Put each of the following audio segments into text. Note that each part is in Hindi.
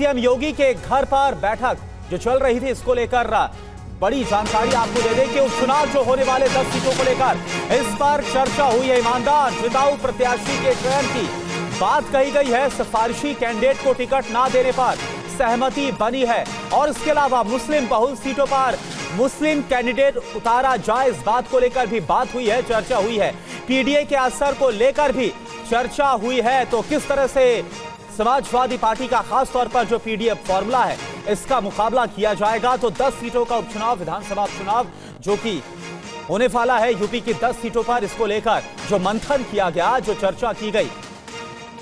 सीएम योगी के घर पर बैठक जो चल रही थी, इसको लेकर बड़ी जानकारी आपको दे दें कि उपचुनाव जो होने वाले 10 सीटों को लेकर इस पर चर्चा हुई है। ईमानदार जिताऊ प्रत्याशी के चयन की बात कही गई है। सिफारिशी कैंडिडेट को टिकट ना देने पर सहमति बनी है और इसके अलावा मुस्लिम बहुल सीटों पर मुस्लिम कैंडिडेट उतारा जाए, इस बात को लेकर भी बात हुई है, चर्चा हुई है। पीडीए के असर को लेकर भी चर्चा हुई है। तो किस तरह से समाजवादी पार्टी का खास तौर पर जो पीडीए फॉर्मूला है, इसका मुकाबला किया जाएगा। तो 10 सीटों का उपचुनाव, विधानसभा उपचुनाव जो कि होने वाला है यूपी की 10 सीटों पर, इसको लेकर जो मंथन किया गया, जो चर्चा की गई,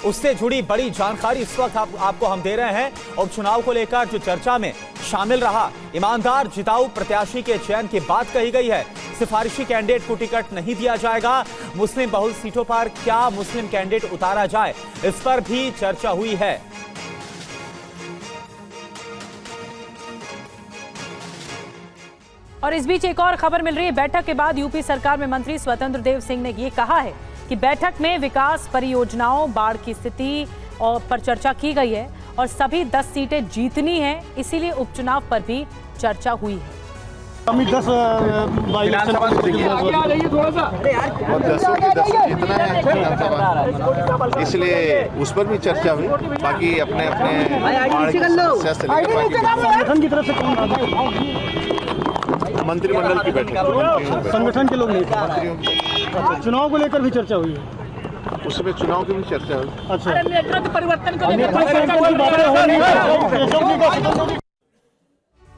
उससे जुड़ी बड़ी जानकारी इस वक्त आपको हम दे रहे हैं। उपचुनाव को लेकर जो चर्चा में शामिल रहा, ईमानदार जिताऊ प्रत्याशी के चयन की बात कही गई है। सिफारिशी कैंडिडेट को टिकट नहीं दिया जाएगा। मुस्लिम बहुल सीटों पर क्या मुस्लिम कैंडिडेट उतारा जाए, इस पर भी चर्चा हुई है। और इस बीच एक और खबर मिल रही है। बैठक के बाद यूपी सरकार में मंत्री स्वतंत्र देव सिंह ने ये कहा है कि बैठक में विकास परियोजनाओं, बाढ़ की स्थिति और पर चर्चा की गई है और सभी 10 सीटें जीतनी है, इसीलिए उपचुनाव पर भी चर्चा हुई है। और 10 की 10 जीतना है विधानसभा, इसलिए उस पर भी चर्चा हुई। बाकी अपने संगठन की तरफ से मंत्रिमंडल की बैठक, संगठन के लोग नहीं, मंत्रियों की। चुनाव को लेकर भी चर्चा हुई है, उसमें चुनाव की भी चर्चा हुई। अच्छा, नेतृत्व परिवर्तन को लेकर।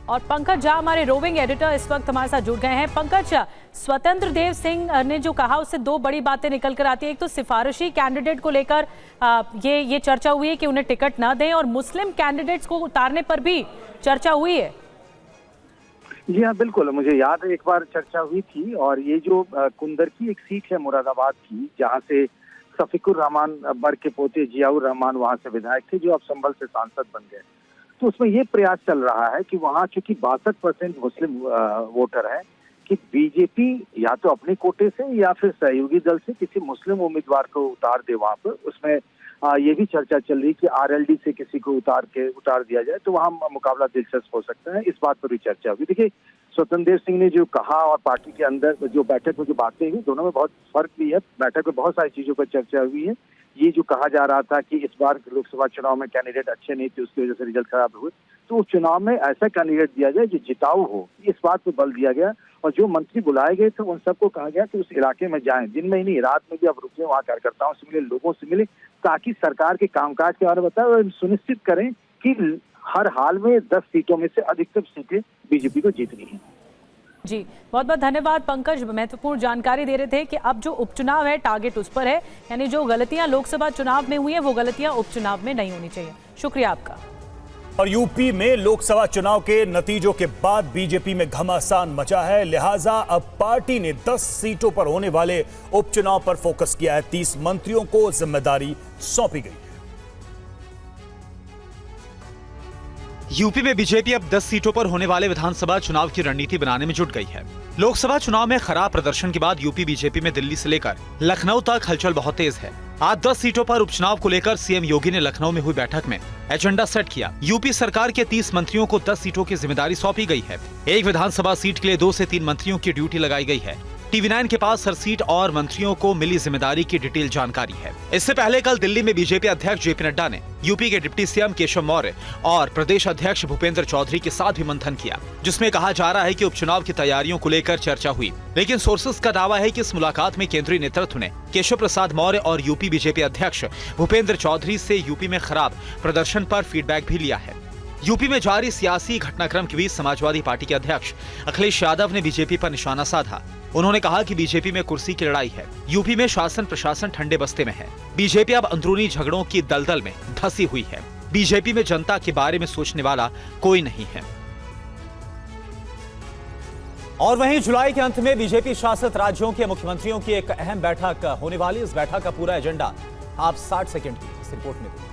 और पंकज झा हमारे रोविंग एडिटर इस वक्त हमारे साथ जुड़ गए हैं। पंकज, स्वतंत्र देव सिंह ने जो कहा उससे दो बड़ी बातें निकल कर आती है। एक तो सिफारिशी कैंडिडेट को लेकर ये चर्चा हुई है कि उन्हें टिकट ना दें, और मुस्लिम कैंडिडेट्स को उतारने पर भी चर्चा हुई है। जी हाँ, बिल्कुल, मुझे याद है एक बार चर्चा हुई थी। और ये जो कुंदर की एक सीट है मुरादाबाद की, जहाँ से शफीकुर रहमान बड़ के पोते जियाउर रहमान वहाँ से विधायक थे, जो अब संभल से सांसद बन गए, तो उसमें ये प्रयास चल रहा है कि वहाँ चूंकि 62% मुस्लिम वोटर है, कि बीजेपी या तो अपने कोटे से या फिर सहयोगी दल से किसी मुस्लिम उम्मीदवार को उतार दे वहाँ पर। उसमें ये भी चर्चा चल रही कि आरएलडी से किसी को उतार दिया जाए, तो वहाँ मुकाबला दिलचस्प हो सकता है। इस बात पर भी चर्चा हुई। देखिए, स्वतंत्र देव सिंह ने जो कहा और पार्टी के अंदर जो बैठक में जो बातें हुई, दोनों में बहुत फर्क भी है। बैठक में बहुत सारी चीजों पर चर्चा हुई है। ये जो कहा जा रहा था कि इस बार लोकसभा चुनाव में कैंडिडेट अच्छे नहीं थे, उसकी वजह से रिजल्ट खराब हुए, तो उस चुनाव में ऐसा कैंडिडेट दिया जाए जो जिताऊ हो, इस बात पर बल दिया गया। और जो मंत्री बुलाए गए थे उन सबको कहा गया कि उस इलाके में जाएं, दिन में ही नहीं रात में भी आप रुके, वहाँ कार्यकर्ताओं से मिले, लोगों से मिले, ताकि सरकार के कामकाज के बारे में बताएं और सुनिश्चित करें कि हर हाल में 10 सीटों में से अधिकतर सीटें बीजेपी को जीतनी है। जी, बहुत बहुत धन्यवाद पंकज, महत्वपूर्ण जानकारी दे रहे थे कि अब जो उपचुनाव है टारगेट उस पर है, यानी जो गलतियां लोकसभा चुनाव में हुई है वो गलतियां उपचुनाव में नहीं होनी चाहिए। शुक्रिया आपका। और यूपी में लोकसभा चुनाव के नतीजों के बाद बीजेपी में घमासान मचा है, लिहाजा अब पार्टी ने 10 सीटों पर होने वाले उपचुनाव पर फोकस किया है। 30 मंत्रियों को जिम्मेदारी सौंपी गई। यूपी में बीजेपी अब 10 सीटों पर होने वाले विधानसभा चुनाव की रणनीति बनाने में जुट गई है। लोकसभा चुनाव में खराब प्रदर्शन के बाद यूपी बीजेपी में दिल्ली से लेकर लखनऊ तक हलचल बहुत तेज है। आज 10 सीटों पर उपचुनाव को लेकर सीएम योगी ने लखनऊ में हुई बैठक में एजेंडा सेट किया। यूपी सरकार के 30 मंत्रियों को 10 सीटों की जिम्मेदारी सौंपी गई है। एक विधानसभा सीट के लिए 2 से 3 मंत्रियों की ड्यूटी लगाई गई है। टीवी9 के पास हर सीट और मंत्रियों को मिली जिम्मेदारी की डिटेल जानकारी है। इससे पहले कल दिल्ली में बीजेपी अध्यक्ष जेपी नड्डा ने यूपी के डिप्टी सीएम केशव मौर्य और प्रदेश अध्यक्ष भूपेंद्र चौधरी के साथ भी मंथन किया, जिसमें कहा जा रहा है कि उपचुनाव की तैयारियों को लेकर चर्चा हुई। लेकिन सोर्सेस का दावा है कि इस मुलाकात में केंद्रीय नेतृत्व ने केशव प्रसाद मौर्य और यूपी बीजेपी अध्यक्ष भूपेंद्र चौधरी से यूपी में खराब प्रदर्शन पर फीडबैक भी लिया है। यूपी में जारी सियासी घटनाक्रम के बीच समाजवादी पार्टी के अध्यक्ष अखिलेश यादव ने बीजेपी पर निशाना साधा। उन्होंने कहा कि बीजेपी में कुर्सी की लड़ाई है। यूपी में शासन प्रशासन ठंडे बस्ते में है। बीजेपी अब अंदरूनी झगड़ों की दलदल में धंसी हुई है। बीजेपी में जनता के बारे में सोचने वाला कोई नहीं है। और वहीं जुलाई के अंत में बीजेपी शासित राज्यों के मुख्यमंत्रियों की एक अहम बैठक होने वाली। इस बैठक का पूरा एजेंडा आप 60 सेकंड की इस रिपोर्ट में देखिए।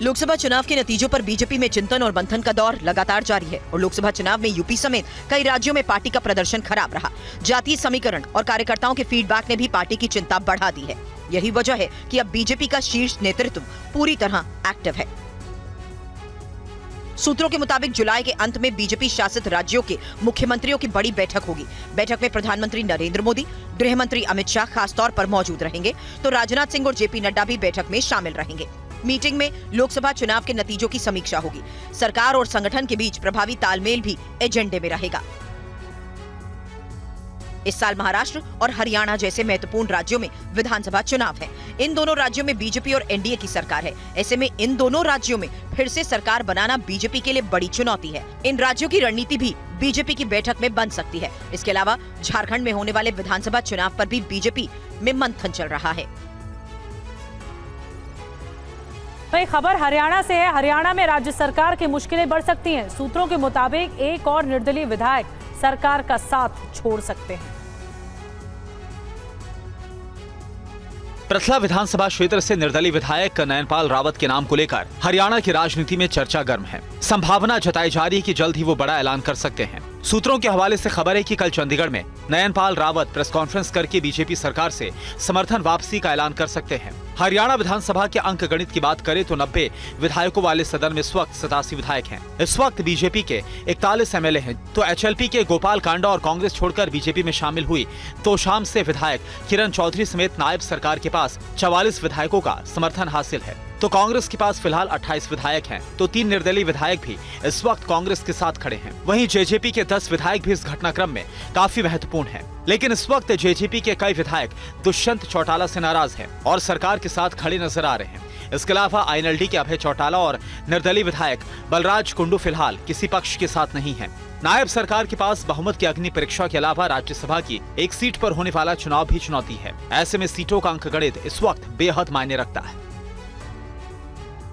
लोकसभा चुनाव के नतीजों पर बीजेपी में चिंतन और मंथन का दौर लगातार जारी है और लोकसभा चुनाव में यूपी समेत कई राज्यों में पार्टी का प्रदर्शन खराब रहा। जातीय समीकरण और कार्यकर्ताओं के फीडबैक ने भी पार्टी की चिंता बढ़ा दी है। यही वजह है कि अब बीजेपी का शीर्ष नेतृत्व पूरी तरह एक्टिव है। सूत्रों के मुताबिक जुलाई के अंत में बीजेपी शासित राज्यों के मुख्यमंत्रियों की बड़ी बैठक होगी। बैठक में प्रधानमंत्री नरेंद्र मोदी, गृह मंत्री अमित शाह खासतौर पर मौजूद रहेंगे, तो राजनाथ सिंह और जेपी नड्डा भी बैठक में शामिल रहेंगे। मीटिंग में लोकसभा चुनाव के नतीजों की समीक्षा होगी। सरकार और संगठन के बीच प्रभावी तालमेल भी एजेंडे में रहेगा। इस साल महाराष्ट्र और हरियाणा जैसे महत्वपूर्ण राज्यों में विधानसभा चुनाव है। इन दोनों राज्यों में बीजेपी और एनडीए की सरकार है। ऐसे में इन दोनों राज्यों में फिर से सरकार बनाना बीजेपी के लिए बड़ी चुनौती है। इन राज्यों की रणनीति भी बीजेपी की बैठक में बन सकती है। इसके अलावा झारखंड में होने वाले विधानसभा चुनाव पर भी बीजेपी में मंथन चल रहा है। वही खबर हरियाणा से है। हरियाणा में राज्य सरकार की मुश्किलें बढ़ सकती हैं। सूत्रों के मुताबिक एक और निर्दलीय विधायक सरकार का साथ छोड़ सकते हैं। प्रथला विधानसभा क्षेत्र से निर्दलीय विधायक नयनपाल रावत के नाम को लेकर हरियाणा की राजनीति में चर्चा गर्म है। संभावना जताई जा रही है कि जल्द ही वो बड़ा ऐलान कर सकते हैं। सूत्रों के हवाले से खबर है कि कल चंडीगढ़ में नयनपाल रावत प्रेस कॉन्फ्रेंस करके बीजेपी सरकार से समर्थन वापसी का ऐलान कर सकते हैं। हरियाणा विधानसभा के अंक गणित की बात करें तो 90 विधायकों वाले सदन में इस वक्त 87 विधायक हैं। इस वक्त बीजेपी के 41 एमएलए हैं, तो एचएलपी के गोपाल कांडा और कांग्रेस छोड़कर बीजेपी में शामिल हुई तो शाम से विधायक किरण चौधरी समेत नायब सरकार के पास 44 विधायकों का समर्थन हासिल है। तो कांग्रेस के पास फिलहाल 28 विधायक हैं, तो 3 निर्दलीय विधायक भी इस वक्त कांग्रेस के साथ खड़े हैं। वहीं जेजेपी के 10 विधायक भी इस घटनाक्रम में काफी महत्वपूर्ण हैं। लेकिन इस वक्त जेजेपी के कई विधायक दुष्यंत चौटाला से नाराज हैं और सरकार के साथ खड़े नजर आ रहे हैं। इसके अलावा आईएनएलडी के अभय चौटाला और निर्दलीय विधायक बलराज कुंडू फिलहाल किसी पक्ष के साथ नहीं है। नायब सरकार के पास बहुमत की अग्नि परीक्षा के अलावा राज्यसभा की एक सीट पर होने वाला चुनाव भी चुनौती है। ऐसे में सीटों का अंक गणित इस वक्त बेहद मायने रखता है।